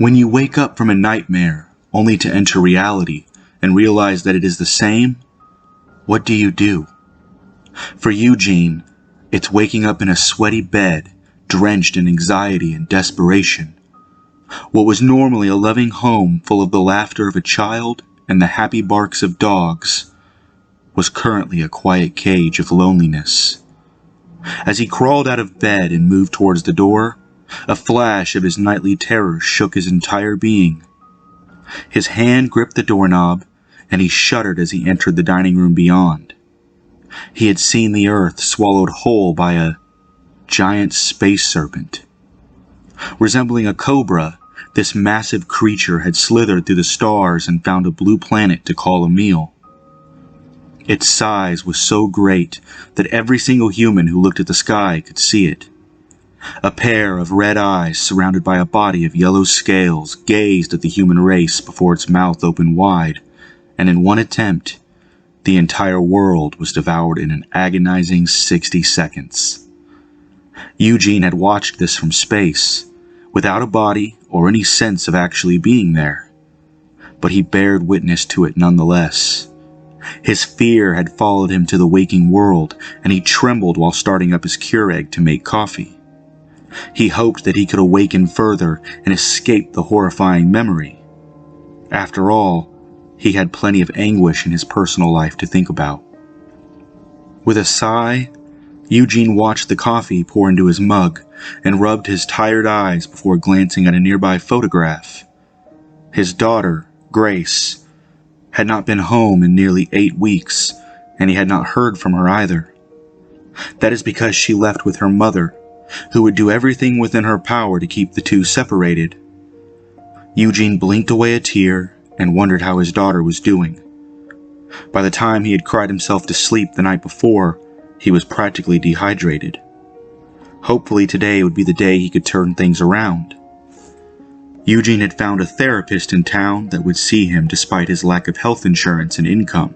When you wake up from a nightmare only to enter reality and realize that it is the same, what do you do? For Eugene, it's waking up in a sweaty bed, drenched in anxiety and desperation. What was normally a loving home full of the laughter of a child and the happy barks of dogs was currently a quiet cage of loneliness. As he crawled out of bed and moved towards the door, a flash of his nightly terror shook his entire being. His hand gripped the doorknob, and he shuddered as he entered the dining room beyond. He had seen the earth swallowed whole by a giant space serpent. Resembling a cobra, this massive creature had slithered through the stars and found a blue planet to call a meal. Its size was so great that every single human who looked at the sky could see it. A pair of red eyes surrounded by a body of yellow scales gazed at the human race before its mouth opened wide, and in one attempt, the entire world was devoured in an agonizing 60 seconds. Eugene had watched this from space, without a body or any sense of actually being there, but he bared witness to it nonetheless. His fear had followed him to the waking world, and he trembled while starting up his Keurig to make coffee. He hoped that he could awaken further and escape the horrifying memory. After all, he had plenty of anguish in his personal life to think about. With a sigh, Eugene watched the coffee pour into his mug and rubbed his tired eyes before glancing at a nearby photograph. His daughter, Grace, had not been home in nearly 8 weeks, and he had not heard from her either. That is because she left with her mother, who would do everything within her power to keep the two separated. Eugene blinked away a tear and wondered how his daughter was doing. By the time he had cried himself to sleep the night before, he was practically dehydrated. Hopefully today would be the day he could turn things around. Eugene had found a therapist in town that would see him despite his lack of health insurance and income.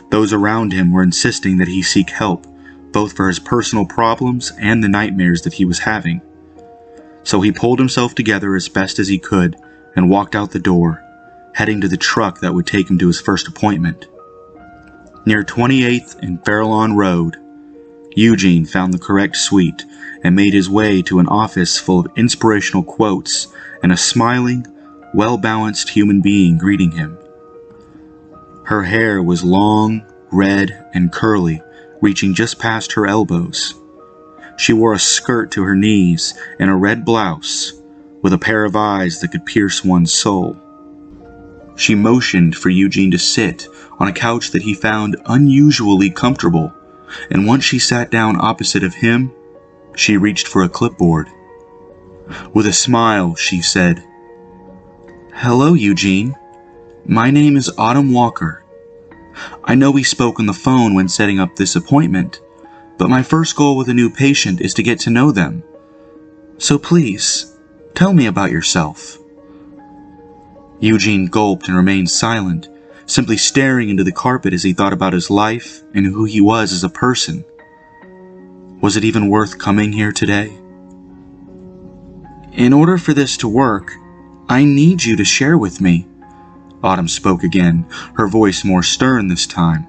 Those around him were insisting that he seek help, both for his personal problems and the nightmares that he was having. So he pulled himself together as best as he could and walked out the door, heading to the truck that would take him to his first appointment. Near 28th and Farallon Road, Eugene found the correct suite and made his way to an office full of inspirational quotes and a smiling, well-balanced human being greeting him. Her hair was long, red, and curly, reaching just past her elbows. She wore a skirt to her knees and a red blouse, with a pair of eyes that could pierce one's soul. She motioned for Eugene to sit on a couch that he found unusually comfortable, and once she sat down opposite of him, she reached for a clipboard. With a smile, she said, "Hello, Eugene. My name is Autumn Walker. I know we spoke on the phone when setting up this appointment, but my first goal with a new patient is to get to know them. So please, tell me about yourself." Eugene gulped and remained silent, simply staring into the carpet as he thought about his life and who he was as a person. Was it even worth coming here today? "In order for this to work, I need you to share with me." Autumn spoke again, her voice more stern this time.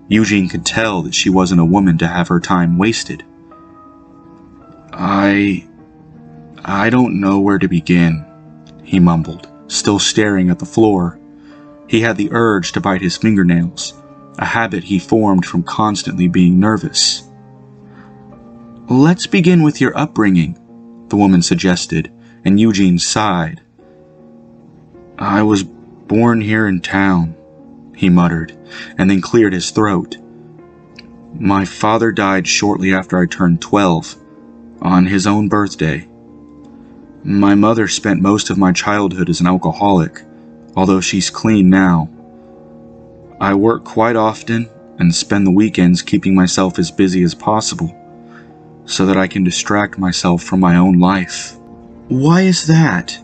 Eugene could tell that she wasn't a woman to have her time wasted. I don't know where to begin," he mumbled, still staring at the floor. He had the urge to bite his fingernails, a habit he formed from constantly being nervous. "Let's begin with your upbringing," the woman suggested, and Eugene sighed. "I was born here in town," he muttered, and then cleared his throat. "My father died shortly after I turned 12, on his own birthday. My mother spent most of my childhood as an alcoholic, although she's clean now. I work quite often and spend the weekends keeping myself as busy as possible, so that I can distract myself from my own life." "Why is that?"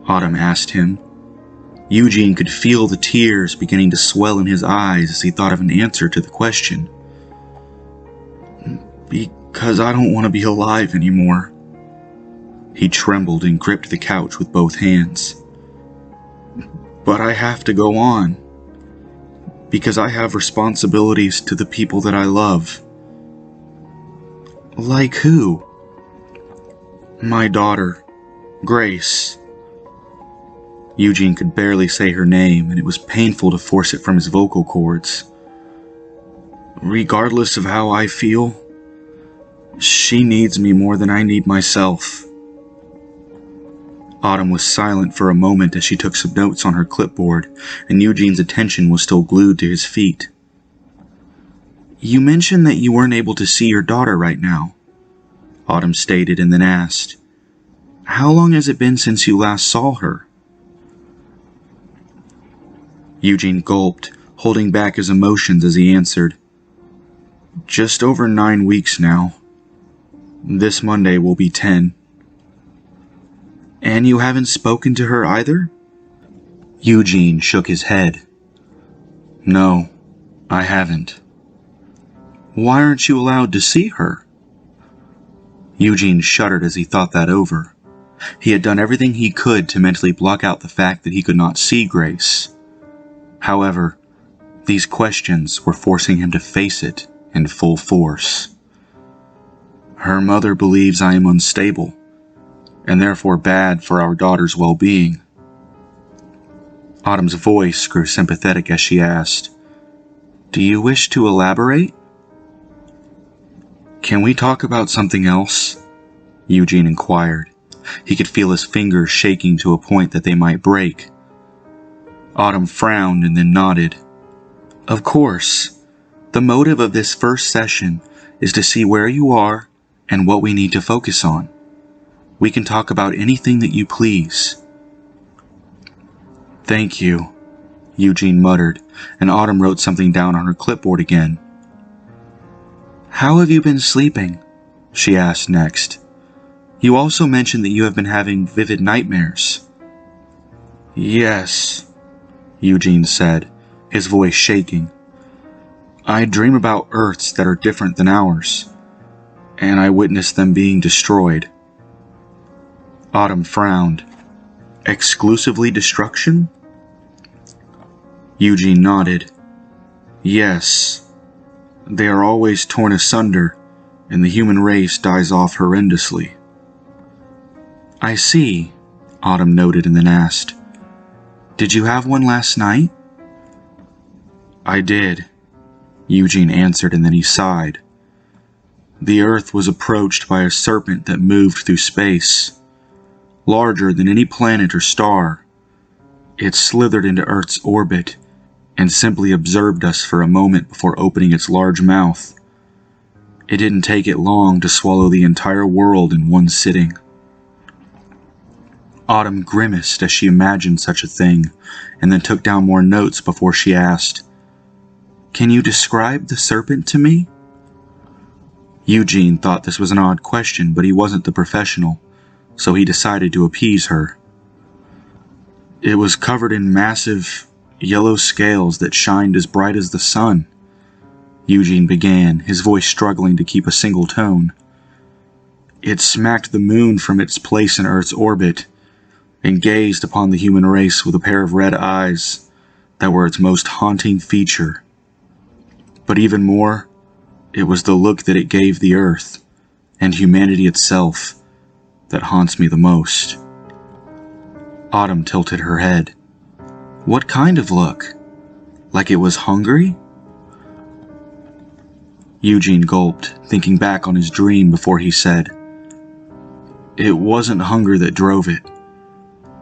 Autumn asked him. Eugene could feel the tears beginning to swell in his eyes as he thought of an answer to the question. "Because I don't want to be alive anymore." He trembled and gripped the couch with both hands. But I have to go on, because I have responsibilities to the people that I love. Like who? My daughter, Grace. Eugene could barely say her name, and it was painful to force it from his vocal cords. Regardless of how I feel, she needs me more than I need myself. Autumn was silent for a moment as she took some notes on her clipboard, and Eugene's attention was still glued to his feet. You mentioned that you weren't able to see your daughter right now, Autumn stated and then asked, How long has it been since you last saw her? Eugene gulped, holding back his emotions as he answered, Just over 9 weeks now. This Monday will be 10. And you haven't spoken to her either? Eugene shook his head. No, I haven't. Why aren't you allowed to see her? Eugene shuddered as he thought that over. He had done everything he could to mentally block out the fact that he could not see Grace. However, these questions were forcing him to face it in full force. Her mother believes I am unstable, and therefore bad for our daughter's well-being. Autumn's voice grew sympathetic as she asked, Do you wish to elaborate? Can we talk about something else? Eugene inquired. He could feel his fingers shaking to a point that they might break. Autumn frowned and then nodded. Of course. The motive of this first session is to see where you are and what we need to focus on. We can talk about anything that you please. Thank you, Eugene muttered, and Autumn wrote something down on her clipboard again. How have you been sleeping? She asked next. You also mentioned that you have been having vivid nightmares. Yes, Eugene said, his voice shaking. I dream about Earths that are different than ours, and I witness them being destroyed. Autumn frowned. Exclusively destruction? Eugene nodded. Yes. They are always torn asunder, and the human race dies off horrendously. I see, Autumn noted and then asked, Did you have one last night? I did, Eugene answered, and then he sighed. The Earth was approached by a serpent that moved through space. Larger than any planet or star, it slithered into Earth's orbit and simply observed us for a moment before opening its large mouth. It didn't take it long to swallow the entire world in one sitting. Autumn grimaced as she imagined such a thing, and then took down more notes before she asked, Can you describe the serpent to me? Eugene thought this was an odd question, but he wasn't the professional, so he decided to appease her. It was covered in massive, yellow scales that shined as bright as the sun, Eugene began, his voice struggling to keep a single tone. It smacked the moon from its place in Earth's orbit, and gazed upon the human race with a pair of red eyes that were its most haunting feature. But even more, it was the look that it gave the Earth, and humanity itself, that haunts me the most. Autumn tilted her head. What kind of look? Like it was hungry? Eugene gulped, thinking back on his dream before he said, It wasn't hunger that drove it.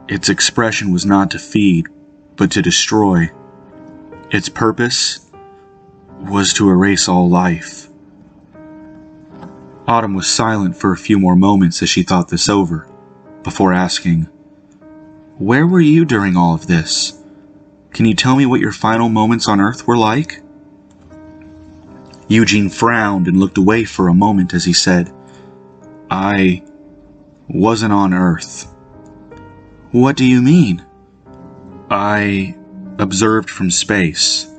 Its expression was not to feed, but to destroy. Its purpose was to erase all life. Autumn was silent for a few more moments as she thought this over, before asking, Where were you during all of this? Can you tell me what your final moments on Earth were like? Eugene frowned and looked away for a moment as he said, I wasn't on Earth. What do you mean? I observed from space.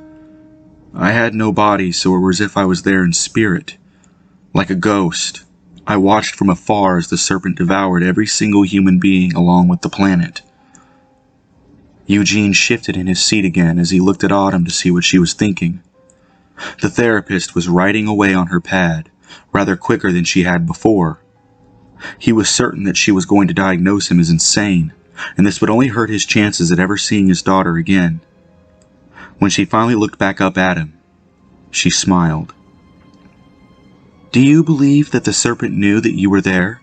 I had no body, so it was as if I was there in spirit, like a ghost, I watched from afar as the serpent devoured every single human being along with the planet. Eugene shifted in his seat again as he looked at Autumn to see what she was thinking. The therapist was writing away on her pad, rather quicker than she had before. He was certain that she was going to diagnose him as insane, and this would only hurt his chances at ever seeing his daughter again. When she finally looked back up at him, she smiled. "Do you believe that the serpent knew that you were there?"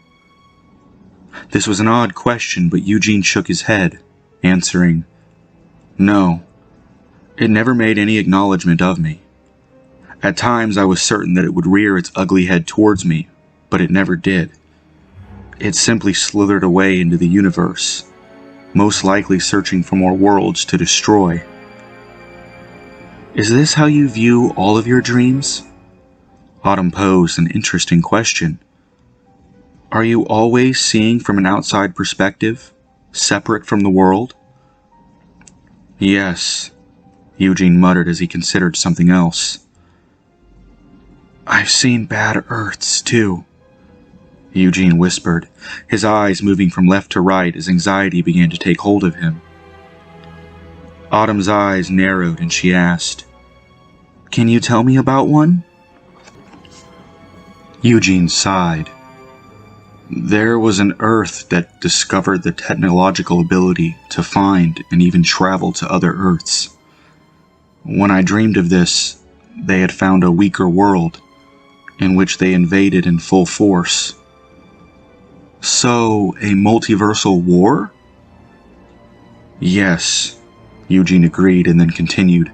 This was an odd question, but Eugene shook his head, answering, "No. It never made any acknowledgement of me. At times I was certain that it would rear its ugly head towards me, but it never did. It simply slithered away into the universe, most likely searching for more worlds to destroy." "Is this how you view all of your dreams?" Autumn posed an interesting question. "Are you always seeing from an outside perspective, separate from the world?" "Yes," Eugene muttered as he considered something else. "I've seen bad Earths, too," Eugene whispered, his eyes moving from left to right as anxiety began to take hold of him. Autumn's eyes narrowed and she asked, "Can you tell me about one?" Eugene sighed. "There was an Earth that discovered the technological ability to find and even travel to other Earths. When I dreamed of this, they had found a weaker world, in which they invaded in full force." "So, a multiversal war?" "Yes," Eugene agreed and then continued.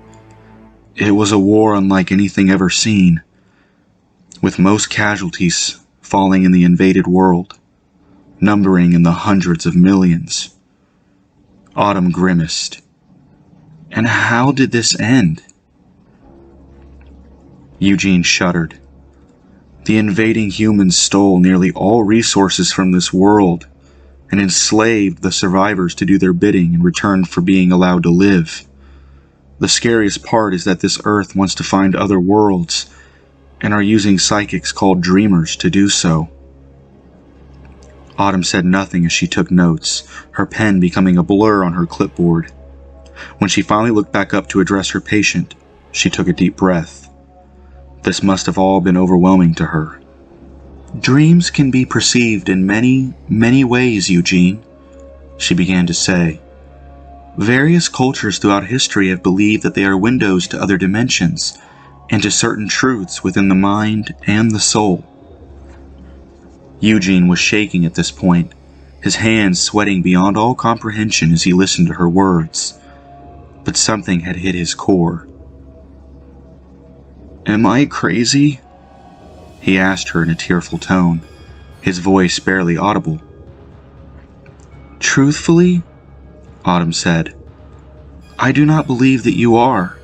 "It was a war unlike anything ever seen, with most casualties falling in the invaded world, numbering in the hundreds of millions." Autumn grimaced. "And how did this end?" Eugene shuddered. "The invading humans stole nearly all resources from this world and enslaved the survivors to do their bidding in return for being allowed to live. The scariest part is that this Earth wants to find other worlds and are using psychics called dreamers to do so." Autumn said nothing as she took notes, her pen becoming a blur on her clipboard. When she finally looked back up to address her patient, she took a deep breath. This must have all been overwhelming to her. "Dreams can be perceived in many, many ways, Eugene," she began to say. "Various cultures throughout history have believed that they are windows to other dimensions and to certain truths within the mind and the soul." Eugene was shaking at this point, his hands sweating beyond all comprehension as he listened to her words. But something had hit his core. "Am I crazy?" he asked her in a tearful tone, his voice barely audible. "Truthfully," Autumn said, "I do not believe that you are.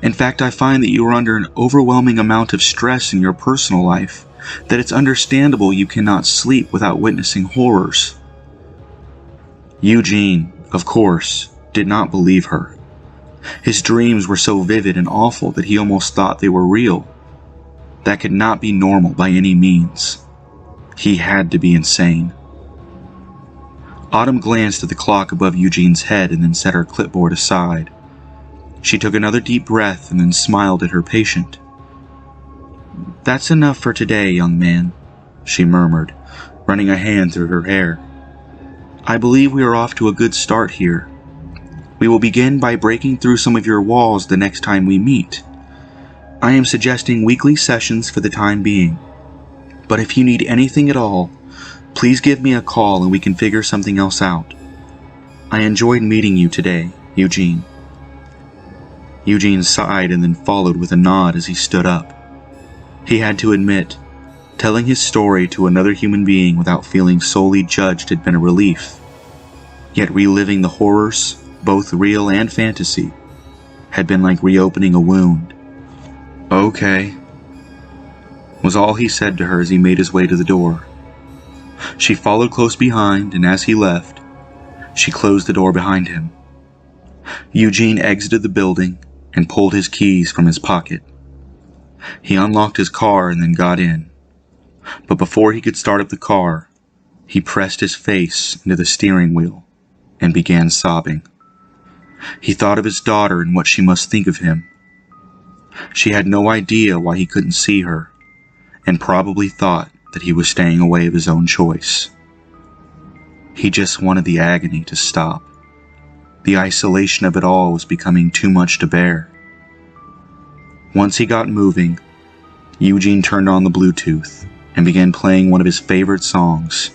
In fact, I find that you are under an overwhelming amount of stress in your personal life, that it's understandable you cannot sleep without witnessing horrors." Eugene, of course, did not believe her. His dreams were so vivid and awful that he almost thought they were real. That could not be normal by any means. He had to be insane. Autumn glanced at the clock above Eugene's head and then set her clipboard aside. She took another deep breath and then smiled at her patient. "That's enough for today, young man," she murmured, running a hand through her hair. "I believe we are off to a good start here. We will begin by breaking through some of your walls the next time we meet. I am suggesting weekly sessions for the time being. But if you need anything at all, please give me a call and we can figure something else out. I enjoyed meeting you today, Eugene." Eugene sighed and then followed with a nod as he stood up. He had to admit, telling his story to another human being without feeling solely judged had been a relief. Yet reliving the horrors, both real and fantasy, had been like reopening a wound. "Okay," was all he said to her as he made his way to the door. She followed close behind, and as he left, she closed the door behind him. Eugene exited the building and pulled his keys from his pocket. He unlocked his car and then got in. But before he could start up the car, he pressed his face into the steering wheel and began sobbing. He thought of his daughter and what she must think of him. She had no idea why he couldn't see her, and probably thought that he was staying away of his own choice. He just wanted the agony to stop. The isolation of it all was becoming too much to bear. Once he got moving, Eugene turned on the Bluetooth and began playing one of his favorite songs,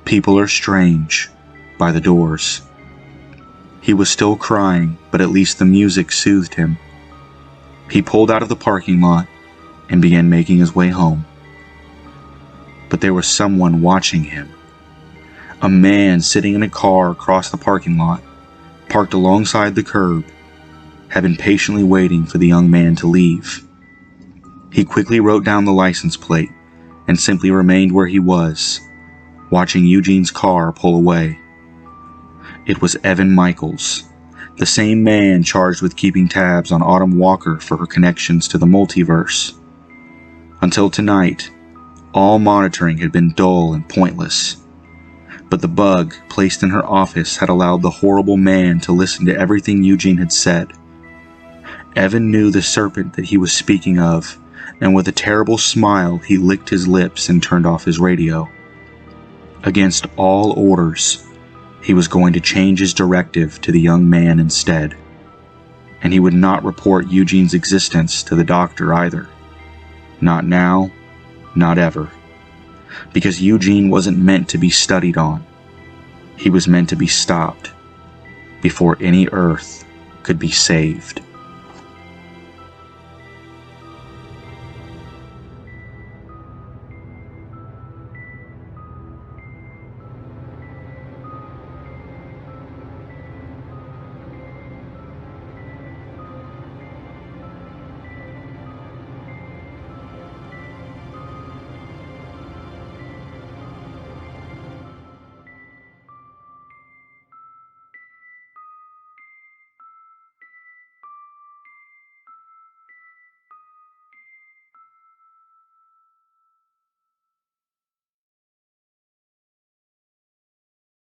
People Are Strange, by The Doors. He was still crying, but at least the music soothed him. He pulled out of the parking lot and began making his way home. But there was someone watching him. A man sitting in a car across the parking lot, parked alongside the curb, had been patiently waiting for the young man to leave. He quickly wrote down the license plate and simply remained where he was, watching Eugene's car pull away. It was Evan Michaels, the same man charged with keeping tabs on Autumn Walker for her connections to the Multiverse. Until tonight, all monitoring had been dull and pointless. But the bug placed in her office had allowed the horrible man to listen to everything Eugene had said. Evan knew the serpent that he was speaking of, and with a terrible smile he licked his lips and turned off his radio. Against all orders, he was going to change his directive to the young man instead. And he would not report Eugene's existence to the doctor either. Not now, not ever. Because Eugene wasn't meant to be studied on. He was meant to be stopped before any Earth could be saved.